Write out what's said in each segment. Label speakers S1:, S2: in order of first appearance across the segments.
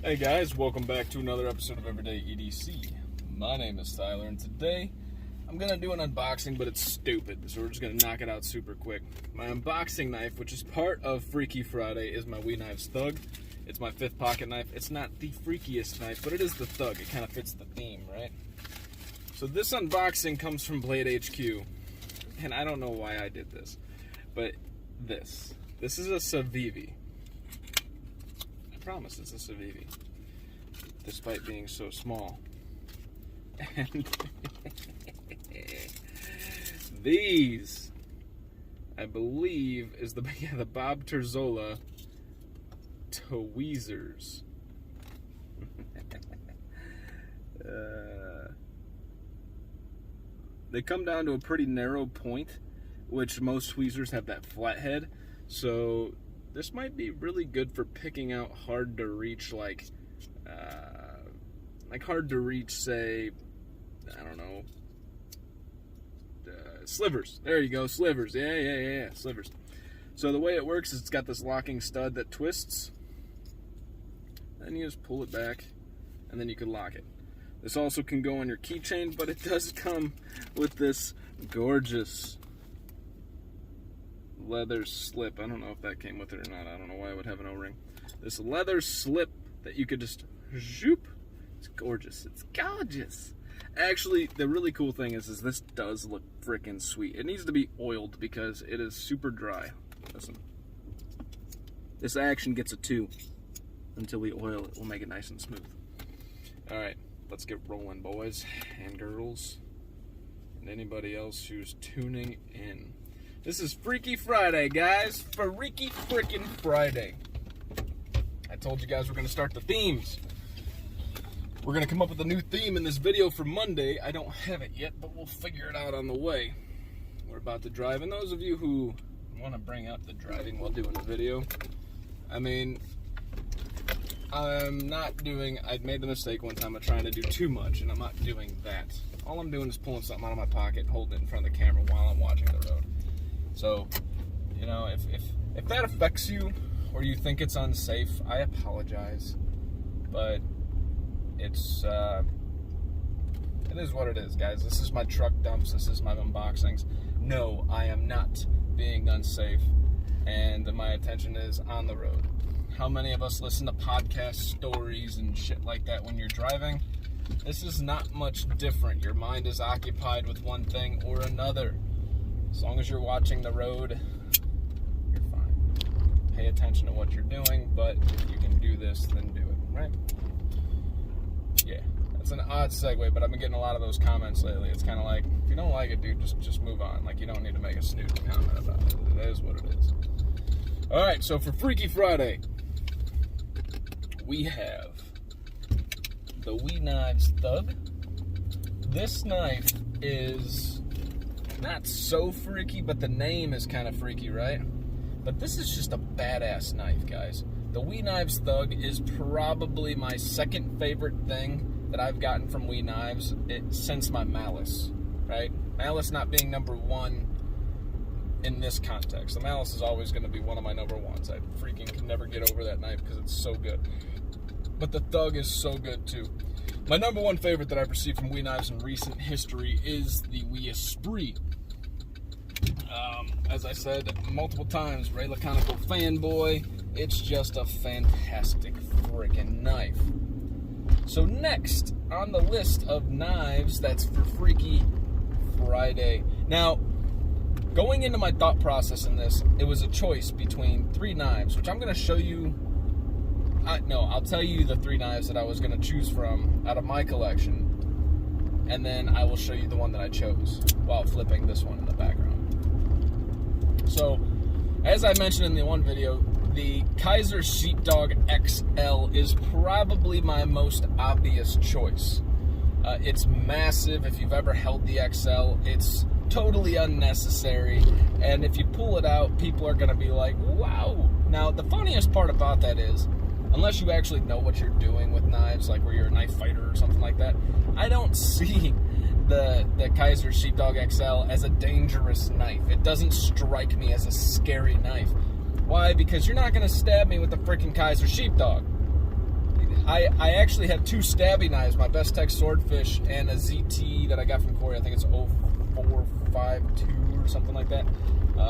S1: Hey guys, welcome back to another episode of Everyday EDC. My name is Tyler, and today I'm going to do an unboxing, but it's stupid, so we're just going to knock it out super quick. My unboxing knife, which is part of Freaky Friday, is my We Knives Thug. It's my 5th pocket knife. It's not the freakiest knife, but it is the Thug. It kind of fits the theme, right? So this unboxing comes from Blade HQ, and I don't know why I did this, but this is a Civivi. I promise it's a Civivi, despite being so small. And these, I believe, is the Bob Terzola tweezers. They come down to a pretty narrow point, which most tweezers have that flat head, so this might be really good for picking out hard to reach, like hard to reach, say, I don't know, slivers. There you go, slivers. Yeah, slivers. So the way it works is it's got this locking stud that twists, and you just pull it back, and then you can lock it. This also can go on your keychain, but it does come with this gorgeous leather slip. I don't know if that came with it or not. I don't know why it would have an O-ring. This leather slip that you could just zoop. It's gorgeous. It's gorgeous. Actually, the really cool thing is this does look freaking sweet. It needs to be oiled because it is super dry. Listen. This action gets a 2. Until we oil it, we'll make it nice and smooth. Alright, let's get rolling, boys and girls, and anybody else who's tuning in. This is Freaky Friday, guys. Freaky frickin' Friday. I told you guys we're going to start the themes. We're going to come up with a new theme in this video for Monday. I don't have it yet, but we'll figure it out on the way. We're about to drive, and those of you who want to bring up the driving while doing the video, I mean, I made the mistake one time of trying to do too much, and I'm not doing that. All I'm doing is pulling something out of my pocket and holding it in front of the camera while I'm watching the road. So, you know, if that affects you, or you think it's unsafe, I apologize. But it is what it is, guys. This is my truck dumps. This is my unboxings. No, I am not being unsafe, and my attention is on the road. How many of us listen to podcast stories and shit like that when you're driving? This is not much different. Your mind is occupied with one thing or another. As long as you're watching the road, you're fine. Pay attention to what you're doing, but if you can do this, then do it, right? Yeah, that's an odd segue, but I've been getting a lot of those comments lately. It's kind of like, if you don't like it, dude, just move on. Like, you don't need to make a snooty comment about it. It is what it is. All right, so for Freaky Friday, we have the We Knives Thug. This knife is not so freaky, but the name is kind of freaky, right? But this is just a badass knife, guys. The We Knives Thug is probably my second favorite thing that I've gotten from We Knives since my Malice, right? Malice not being number one in this context. The Malice is always going to be one of my number ones. I freaking can never get over that knife because it's so good. But the Thug is so good too. My number one favorite that I've received from We Knives in recent history is the We Esprit. As I said multiple times, Ray Laconical fanboy. It's just a fantastic freaking knife. So next on the list of knives that's for Freaky Friday. Now, going into my thought process in this, it was a choice between 3 knives, which I'm going to show you. I'll tell you the 3 knives that I was going to choose from out of my collection, and then I will show you the one that I chose while flipping this one in the background. So, as I mentioned in the one video, the Kaiser Sheepdog XL is probably my most obvious choice. It's massive. If you've ever held the XL, it's totally unnecessary, and if you pull it out, people are going to be like, wow. Now, the funniest part about that is, unless you actually know what you're doing with knives, like where you're a knife fighter or something like that, I don't see the Kaiser Sheepdog XL as a dangerous knife. It doesn't strike me as a scary knife. Why? Because you're not going to stab me with the freaking Kaiser Sheepdog. I actually have 2 stabby knives, my Best Tech Swordfish and a ZT that I got from Corey. I think it's 0452 or something like that.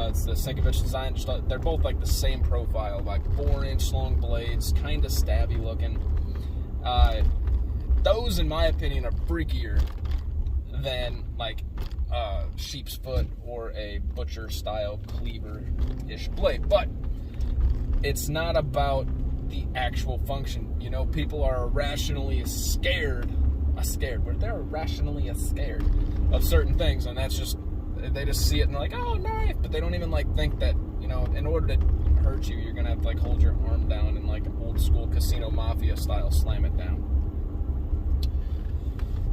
S1: It's the Sinkovich design. They're both like the same profile, like 4-inch long blades, kind of stabby looking. Those, in my opinion, are freakier than like sheep's foot or a butcher style cleaver-ish blade. But it's not about the actual function. You know, people are irrationally scared. They're irrationally scared of certain things, and that's just, they just see it and they're like, oh, knife, but they don't even like think that, you know, in order to hurt you, you're gonna have to like hold your arm down and like old school casino mafia style slam it down.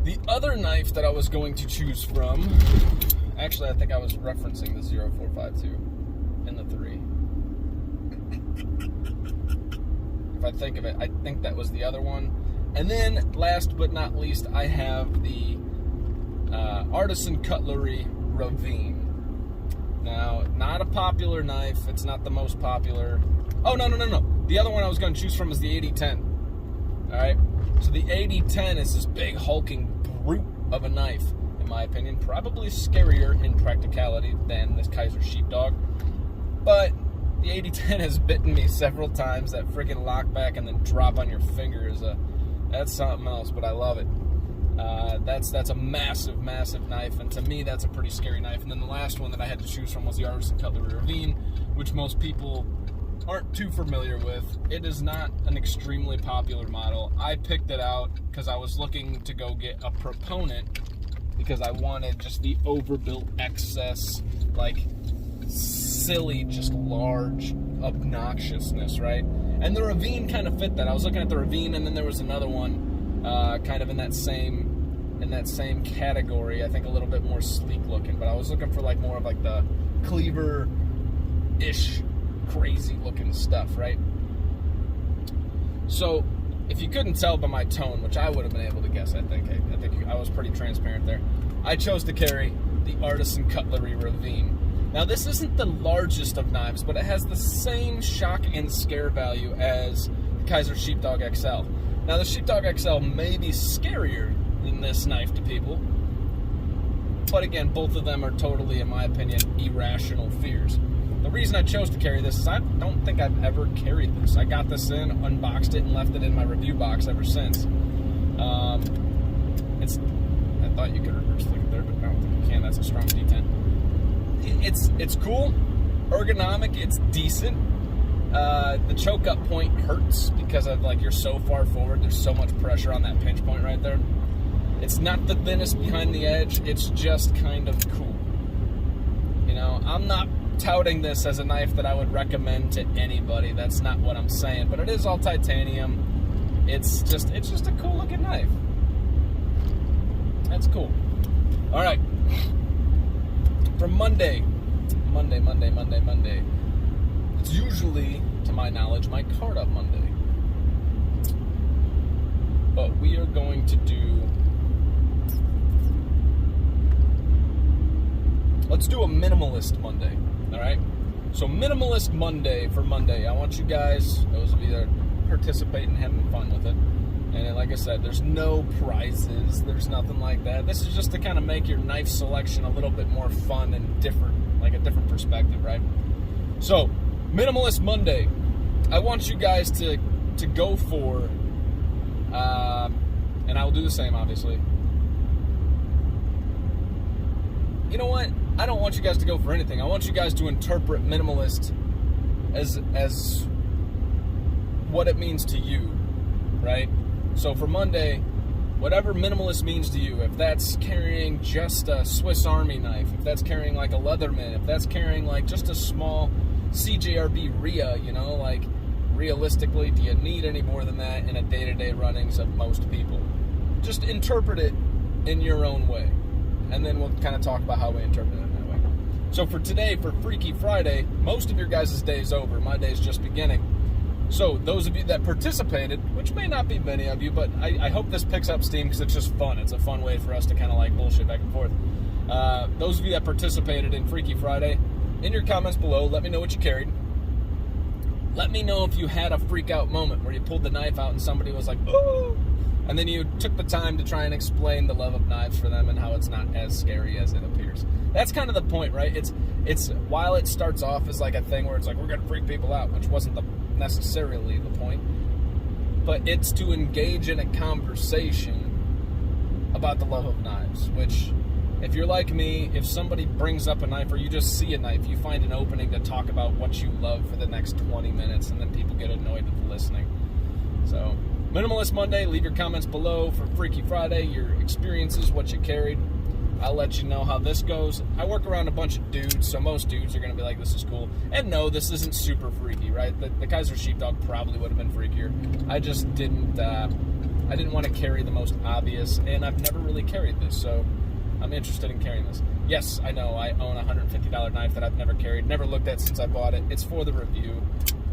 S1: The other knife that I was going to choose from, actually I think I was referencing the 0452 and the 3. If I think of it, I think that was the other one. And then, last but not least, I have the Artisan Cutlery Ravine. Now, not a popular knife. It's not the most popular. Oh, no. The other one I was going to choose from is the 8010. Alright? So the 8010 is this big, hulking brute of a knife, in my opinion. Probably scarier in practicality than this Kaiser Sheepdog. But the 8010 has bitten me several times. That freaking lockback and then drop on your finger is that's something else, but I love it. That's a massive, massive knife, and to me, that's a pretty scary knife. And then the last one that I had to choose from was the Artisan Cutlery Ravine, which most people aren't too familiar with. It is not an extremely popular model. I picked it out because I was looking to go get a Proponent because I wanted just the overbuilt excess, like, silly, just large obnoxiousness, right? And the Ravine kind of fit that. I was looking at the Ravine, and then there was another one kind of in that same category. I think a little bit more sleek looking, but I was looking for like more of like the cleaver-ish, crazy looking stuff, right? So if you couldn't tell by my tone, which I would have been able to guess, I think I was pretty transparent there. I chose to carry the Artisan Cutlery Ravine. Now, this isn't the largest of knives, but it has the same shock and scare value as the Kaiser Sheepdog XL. Now, the Sheepdog XL may be scarier than this knife to people, but again, both of them are totally, in my opinion, irrational fears. The reason I chose to carry this is I don't think I've ever carried this. I got this in, unboxed it, and left it in my review box ever since. I thought you could reverse flick it there, but I don't think you can. That's a strong D10. It's cool, ergonomic, it's decent. The choke up point hurts because of like you're so far forward, there's so much pressure on that pinch point right there. It's not the thinnest behind the edge, it's just kind of cool. You know, I'm not touting this as a knife that I would recommend to anybody, that's not what I'm saying, but it is all titanium. It's just a cool looking knife. That's cool. Alright. From Monday. It's usually, to my knowledge, my card up Monday. But we are going to do... Let's do a minimalist Monday, alright? So minimalist Monday for Monday. I want you guys, those of you that are participating, having fun with it. And like I said, there's no prizes, there's nothing like that. This is just to kind of make your knife selection a little bit more fun and different, like a different perspective, right? So, Minimalist Monday. I want you guys to go for, and I will do the same, obviously. You know what? I don't want you guys to go for anything. I want you guys to interpret minimalist as what it means to you, right? So for Monday, whatever minimalist means to you, if that's carrying just a Swiss Army knife, if that's carrying like a Leatherman, if that's carrying like just a small CJRB RIA, you know, like realistically, do you need any more than that in a day-to-day runnings of most people? Just interpret it in your own way, and then we'll kind of talk about how we interpret it in that way. So for today, for Freaky Friday, most of your guys' day is over. My day is just beginning. So those of you that participated, which may not be many of you, but I hope this picks up steam because it's just fun. It's a fun way for us to kind of like bullshit back and forth. Those of you that participated in Freaky Friday, in your comments below, let me know what you carried. Let me know if you had a freak out moment where you pulled the knife out and somebody was like, oh, and then you took the time to try and explain the love of knives for them and how it's not as scary as it appears. That's kind of the point, right? It's while it starts off as like a thing where it's like, we're going to freak people out, which wasn't necessarily the point, but it's to engage in a conversation about the love of knives, which, if you're like me, if somebody brings up a knife or you just see a knife, you find an opening to talk about what you love for the next 20 minutes, and then people get annoyed with listening. So, Minimalist Monday, leave your comments below. For Freaky Friday, your experiences, what you carried. I'll let you know how this goes. I work around a bunch of dudes, so most dudes are going to be like, this is cool. And no, this isn't super freaky, right? The Kaiser Sheepdog probably would have been freakier. I just didn't want to carry the most obvious, and I've never really carried this, so I'm interested in carrying this. Yes, I know, I own a $150 knife that I've never carried, never looked at since I bought it. It's for the review.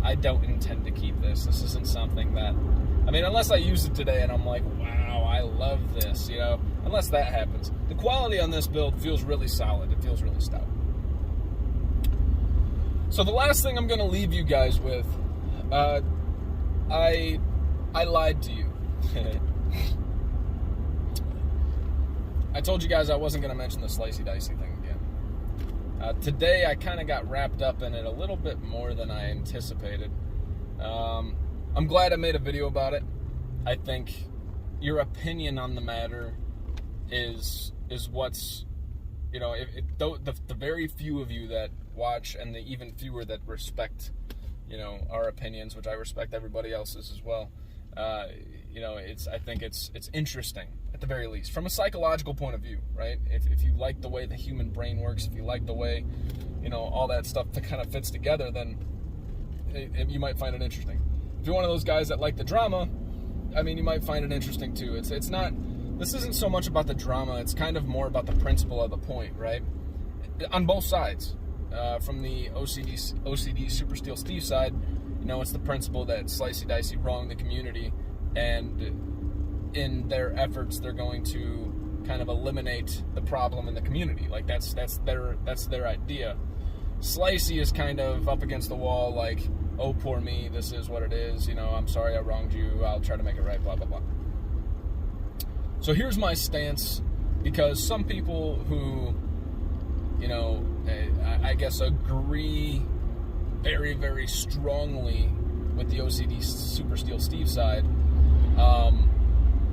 S1: I don't intend to keep this. This isn't something that, I mean, unless I use it today and I'm like, wow, I love this, you know, unless that happens. The quality on this build feels really solid. It feels really stout. So the last thing I'm going to leave you guys with, I lied to you. I told you guys I wasn't going to mention the slicey dicey thing again. Today I kind of got wrapped up in it a little bit more than I anticipated. I'm glad I made a video about it. I think your opinion on the matter is what's, you know, the very few of you that watch and the even fewer that respect, you know, our opinions, which I respect everybody else's as well. You know, I think it's interesting, at the very least, from a psychological point of view, right? If you like the way the human brain works, if you like the way, you know, all that stuff that kind of fits together, then you might find it interesting. If you're one of those guys that like the drama, I mean, you might find it interesting too. It's not, this isn't so much about the drama, it's kind of more about the principle of the point, right? On both sides. From the OCD Super Steel Steve side, you know, it's the principle that Slicey Dicey wronged the community, and in their efforts, they're going to kind of eliminate the problem in the community. Like that's their idea. Slicey is kind of up against the wall, like, oh, poor me, this is what it is, you know, I'm sorry I wronged you, I'll try to make it right, blah, blah, blah. So here's my stance, because some people who, you know, I guess agree very, very strongly with the OCD Super Steel Steve side,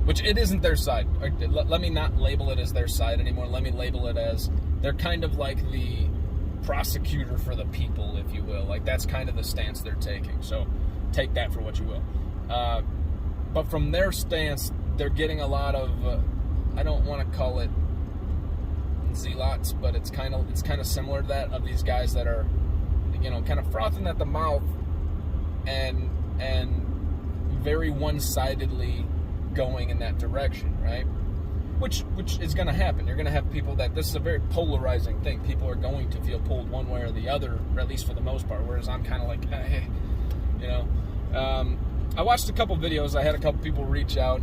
S1: which it isn't their side. Let me not label it as their side anymore. Let me label it as, they're kind of like the prosecutor for the people, if you will. Like, that's kind of the stance they're taking. So take that for what you will. But from their stance, they're getting a lot of, I don't want to call it zealots, but it's kind of similar to that, of these guys that are, you know, kind of frothing at the mouth and very one-sidedly going in that direction, right? Which is going to happen. You're going to have people that, this is a very polarizing thing. People are going to feel pulled one way or the other, or at least for the most part, whereas I'm kind of like, hey, you know. I watched a couple videos. I had a couple people reach out.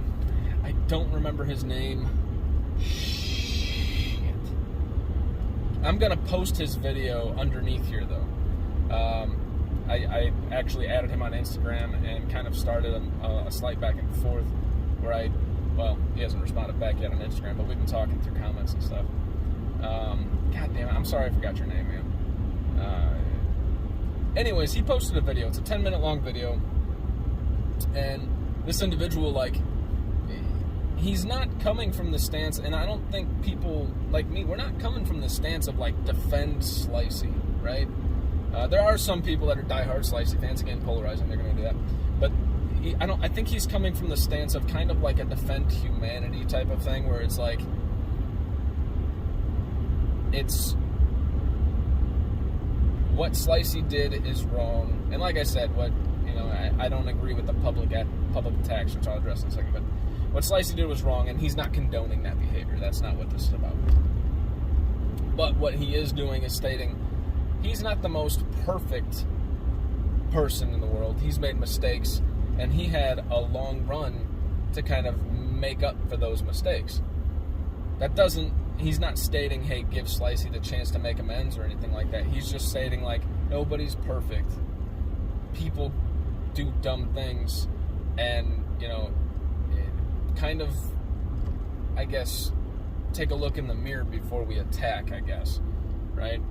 S1: I don't remember his name. Shit. I'm going to post his video underneath here, though. I actually added him on Instagram and kind of started a slight back and forth where well, he hasn't responded back yet on Instagram, but we've been talking through comments and stuff. God damn it, I'm sorry I forgot your name, man. Anyways, he posted a video. It's a 10-minute long video. And this individual, like, he's not coming from the stance, and I don't think people like me, we're not coming from the stance of, like, defend Slicey, right? There are some people that are diehard Slicey fans, again, polarizing, they're going to do that. But I think he's coming from the stance of kind of like a defend humanity type of thing, where it's like, it's, what Slicey did is wrong. And like I said, I don't agree with the public attacks, which I'll address in a second, but what Slicey did was wrong, and he's not condoning that behavior. That's not what this is about. But what he is doing is stating he's not the most perfect person in the world. He's made mistakes, and he had a long run to kind of make up for those mistakes. He's not stating, hey, give Slicey the chance to make amends or anything like that. He's just stating, like, nobody's perfect. people do dumb things and, you know, kind of, I guess, take a look in the mirror before we attack, I guess, right?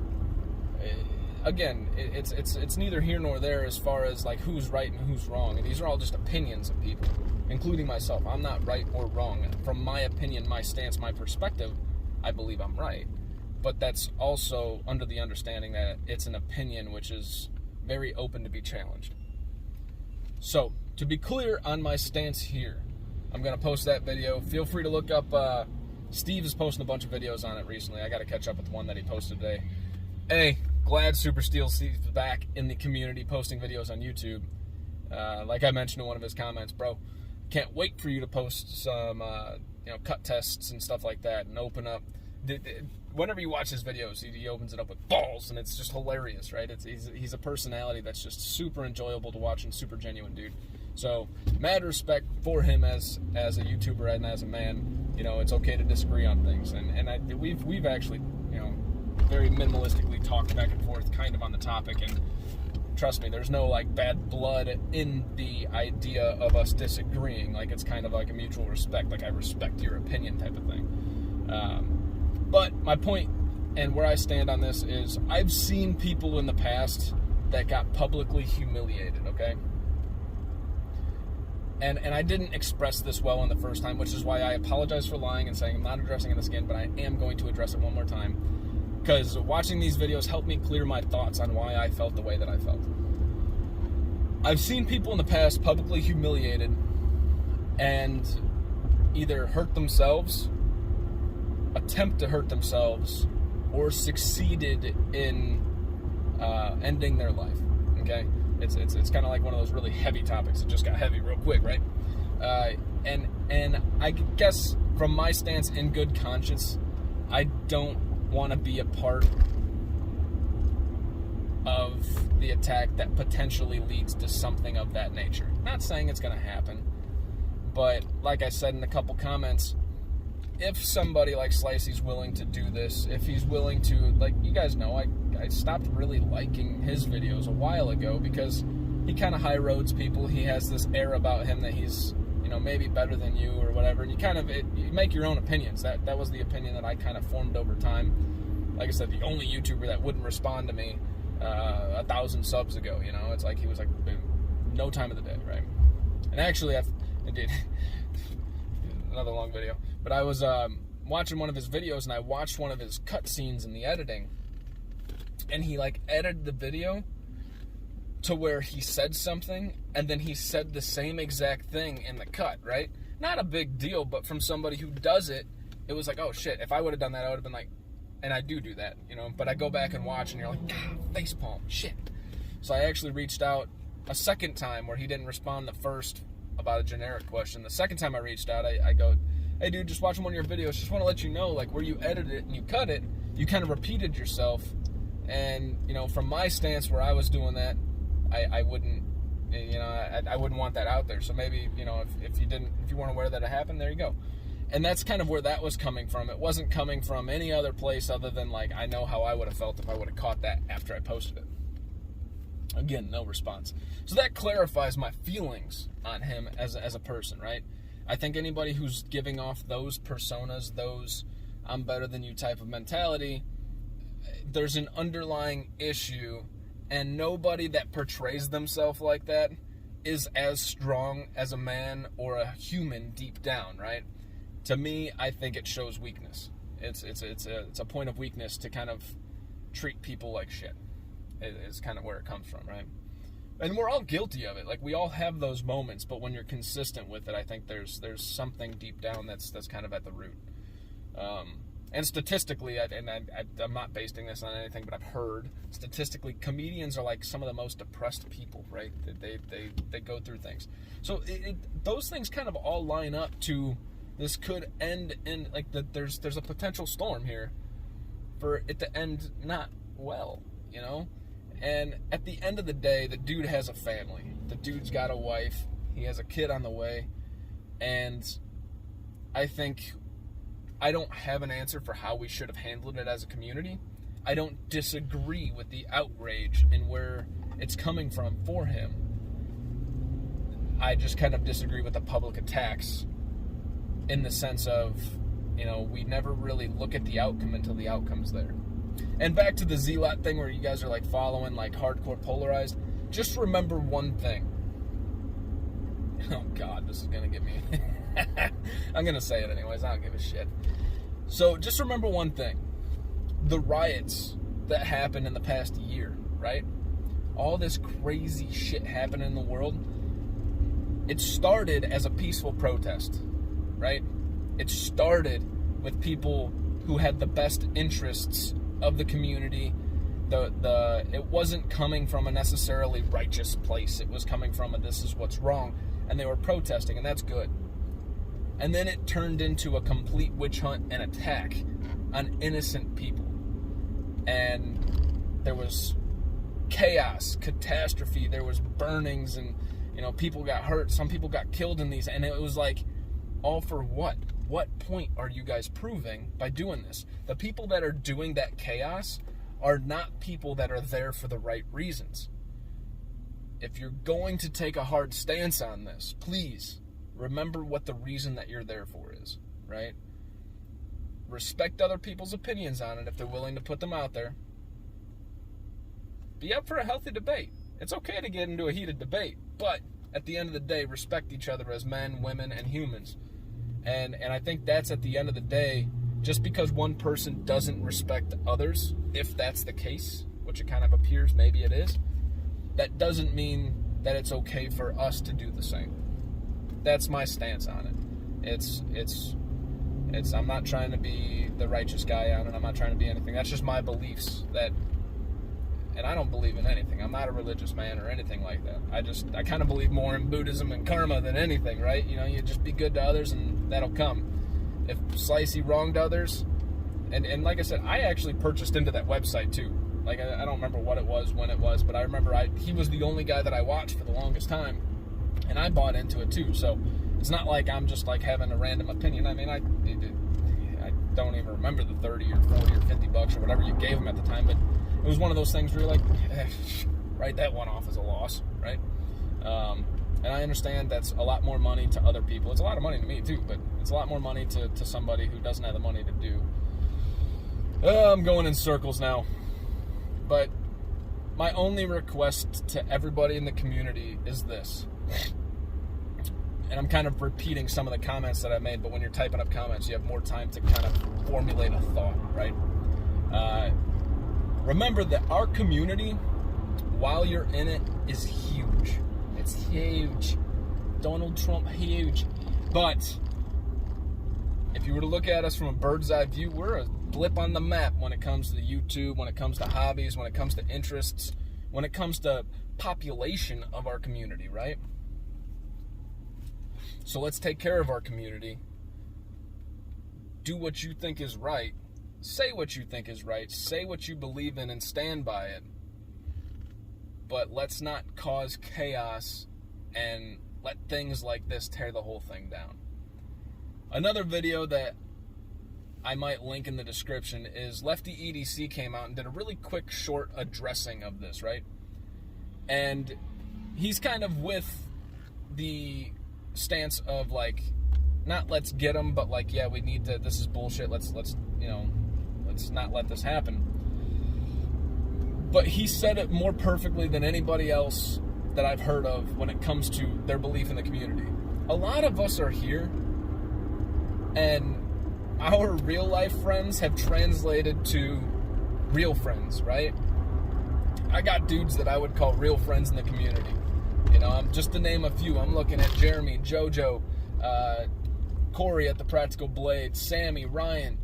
S1: Again, it's neither here nor there as far as like who's right and who's wrong. And these are all just opinions of people, including myself. I'm not right or wrong. From my opinion, my stance, my perspective, I believe I'm right. But that's also under the understanding that it's an opinion which is very open to be challenged. So, to be clear on my stance here, I'm going to post that video. Feel free to look up, Steve is posting a bunch of videos on it recently. I got to catch up with the one that he posted today. Hey, glad Super Steel Steve's back in the community posting videos on YouTube. Like I mentioned in one of his comments, bro, can't wait for you to post some, cut tests and stuff like that and open up. Whenever you watch his videos, he opens it up with balls, and it's just hilarious, right? He's a personality that's just super enjoyable to watch and super genuine, dude. So, mad respect for him as a YouTuber and as a man. You know, it's okay to disagree on things, and we've actually, you know, very minimalistically talked back and forth kind of on the topic, and trust me, there's no like bad blood in the idea of us disagreeing. Like, it's kind of like a mutual respect, like I respect your opinion type of thing. But my point and where I stand on this is I've seen people in the past that got publicly humiliated, okay? And I didn't express this well in the first time, which is why I apologize for lying and saying I'm not addressing it again, but I am going to address it one more time. Because watching these videos helped me clear my thoughts on why I felt the way that I felt. I've seen people in the past publicly humiliated and either hurt themselves, attempt to hurt themselves, or succeeded in ending their life, okay? It's kind of like one of those really heavy topics. It just got heavy real quick, right? And I guess from my stance in good conscience, I don't want to be a part of the attack that potentially leads to something of that nature. Not saying it's going to happen, but like I said in a couple comments, if somebody like Slicey's willing to do this, if he's willing to, like, you guys know, I stopped really liking his videos a while ago because he kind of high roads people. He has this air about him that he's, you know, maybe better than you or whatever, and you make your own opinions. That was the opinion that I kind of formed over time. Like I said, the only YouTuber that wouldn't respond to me 1,000 subs ago, you know, it's like he was like no time of the day, right? And actually, I did another long video, but I was watching one of his videos, and I watched one of his cutscenes in the editing, and he like edited the video to where he said something, and then he said the same exact thing in the cut, right? Not a big deal, but from somebody who does it, it was like, oh shit, if I would have done that, I would have been like, and I do that, you know, but I go back and watch, and you're like, facepalm, shit. So I actually reached out a second time where he didn't respond the first about a generic question. The second time I reached out, I go, hey dude, just watching one of your videos, just want to let you know, like, where you edited it and you cut it, you kind of repeated yourself, and, you know, from my stance where I was doing that, I wouldn't, you know, I wouldn't want that out there. So maybe, you know, if you weren't aware that it happened, there you go. And that's kind of where that was coming from. It wasn't coming from any other place other than, like, I know how I would have felt if I would have caught that after I posted it. Again, no response. So that clarifies my feelings on him as a person, right? I think anybody who's giving off those personas, those I'm better than you type of mentality, there's an underlying issue, and nobody that portrays themselves like that is as strong as a man or a human deep down, right? To me, I think it shows weakness. It's a point of weakness to kind of treat people like shit. Is kind of where it comes from, right? And we're all guilty of it. Like, we all have those moments, but when you're consistent with it, I think there's something deep down that's kind of at the root. And statistically, I'm not basing this on anything, but I've heard statistically, comedians are like some of the most depressed people, right? They go through things. So those things kind of all line up to this could end in like there's a potential storm here for it to end not well, you know. And at the end of the day, the dude has a family. The dude's got a wife. He has a kid on the way. And I think I don't have an answer for how we should have handled it as a community. I don't disagree with the outrage and where it's coming from for him. I just kind of disagree with the public attacks in the sense of, you know, we never really look at the outcome until the outcome's there. And back to the zealot thing where you guys are like following like hardcore polarized, just remember one thing. Oh God, this is gonna get me. I'm gonna say it anyways, I don't give a shit. So just remember one thing. The riots that happened in the past year, right? All this crazy shit happened in the world. It started as a peaceful protest, right? It started with people who had the best interests of the community. It wasn't coming from a necessarily righteous place. It was coming from a this is what's wrong, and they were protesting, and that's good. And then it turned into a complete witch hunt and attack on innocent people. And there was chaos, catastrophe, there was burnings, and people got hurt, some people got killed in these, and it was like, all for what? What point are you guys proving by doing this? The people that are doing that chaos are not people that are there for the right reasons. If you're going to take a hard stance on this, please remember what the reason that you're there for is, right? Respect other people's opinions on it if they're willing to put them out there. Be up for a healthy debate. It's okay to get into a heated debate, but at the end of the day, respect each other as men, women, and humans. And I think that's at the end of the day, just because one person doesn't respect others, if that's the case, which it kind of appears maybe it is, that doesn't mean that it's okay for us to do the same. That's my stance on it. I'm not trying to be the righteous guy on it. I'm not trying to be anything. That's just my beliefs and I don't believe in anything. I'm not a religious man or anything like that. I kind of believe more in Buddhism and karma than anything, right? You just be good to others and that'll come. If Slicey wronged others, and like I said, I actually purchased into that website too. Like, I don't remember what it was, when it was, but I remember he was the only guy that I watched for the longest time, and I bought into it too. So it's not like I'm just like having a random opinion. I mean, I don't even remember the 30 or 40 or 50 bucks or whatever you gave him at the time, but it was one of those things where you're like, write that one off as a loss, right? And I understand that's a lot more money to other people. It's a lot of money to me too, but it's a lot more money to somebody who doesn't have the money to do. I'm going in circles now. But my only request to everybody in the community is this. And I'm kind of repeating some of the comments that I made, but when you're typing up comments, you have more time to kind of formulate a thought, right? Remember that our community, while you're in it, is huge. It's huge. Donald Trump, huge. But if you were to look at us from a bird's eye view, we're a blip on the map when it comes to YouTube, when it comes to hobbies, when it comes to interests, when it comes to population of our community, right? So let's take care of our community. Do what you think is right. Say what you think is right. Say what you believe in and stand by it. But let's not cause chaos and let things like this tear the whole thing down. Another video that I might link in the description is Lefty EDC came out and did a really quick, short addressing of this, right? And he's kind of with the stance of like, not let's get them, but like, yeah, we need to, this is bullshit, let's not let this happen. But he said it more perfectly than anybody else that I've heard of when it comes to their belief in the community. A lot of us are here, and our real life friends have translated to real friends, right? I got dudes that I would call real friends in the community. Just to name a few, I'm looking at Jeremy, Jojo, Corey at the Practical Blade, Sammy, Ryan,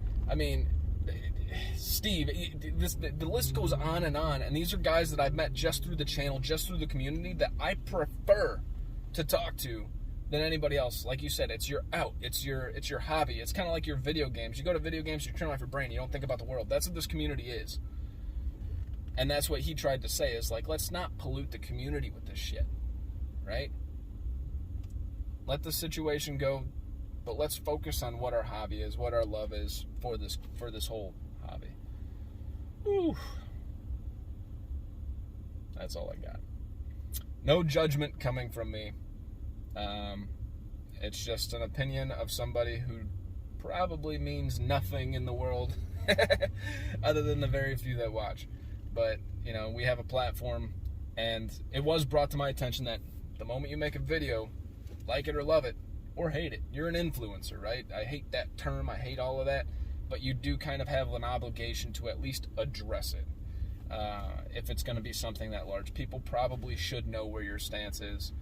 S1: Steve. The list goes on, and these are guys that I've met just through the channel, just through the community, that I prefer to talk to than anybody else. Like you said, it's your out, it's your hobby. It's kind of like your video games. You go to video games, you turn off your brain, you don't think about the world. That's what this community is. And that's what he tried to say, is like, let's not pollute the community with this shit, right? Let the situation go, but let's focus on what our hobby is, what our love is for this whole hobby. Whew. That's all I got. No judgment coming from me. It's just an opinion of somebody who probably means nothing in the world other than the very few that watch. But, you know, we have a platform, and it was brought to my attention that the moment you make a video, like it or love it, or hate it, you're an influencer, right? I hate that term, I hate all of that, but you do kind of have an obligation to at least address it. If it's going to be something that large, people probably should know where your stance is,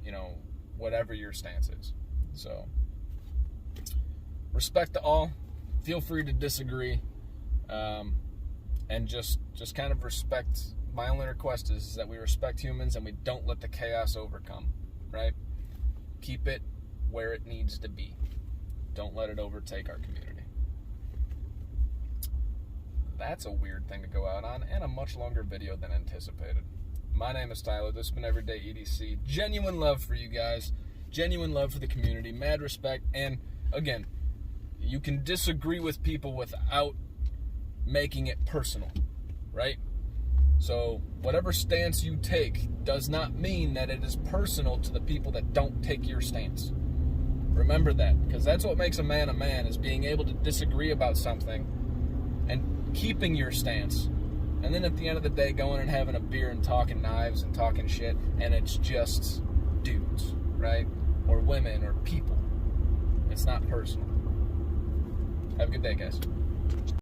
S1: you know, whatever your stance is. So, respect to all. Feel free to disagree, and just kind of respect. My only request is that we respect humans and we don't let the chaos overcome, right? Keep it where it needs to be. Don't let it overtake our community. That's a weird thing to go out on, and a much longer video than anticipated. My name is Tyler. This has been Everyday EDC. Genuine love for you guys. Genuine love for the community. Mad respect. And, again, you can disagree with people without making it personal, right? So, whatever stance you take does not mean that it is personal to the people that don't take your stance. Remember that, because that's what makes a man, is being able to disagree about something and keeping your stance, and then at the end of the day going and having a beer and talking knives and talking shit, and it's just dudes, right? Or women or people. It's not personal. Have a good day, guys.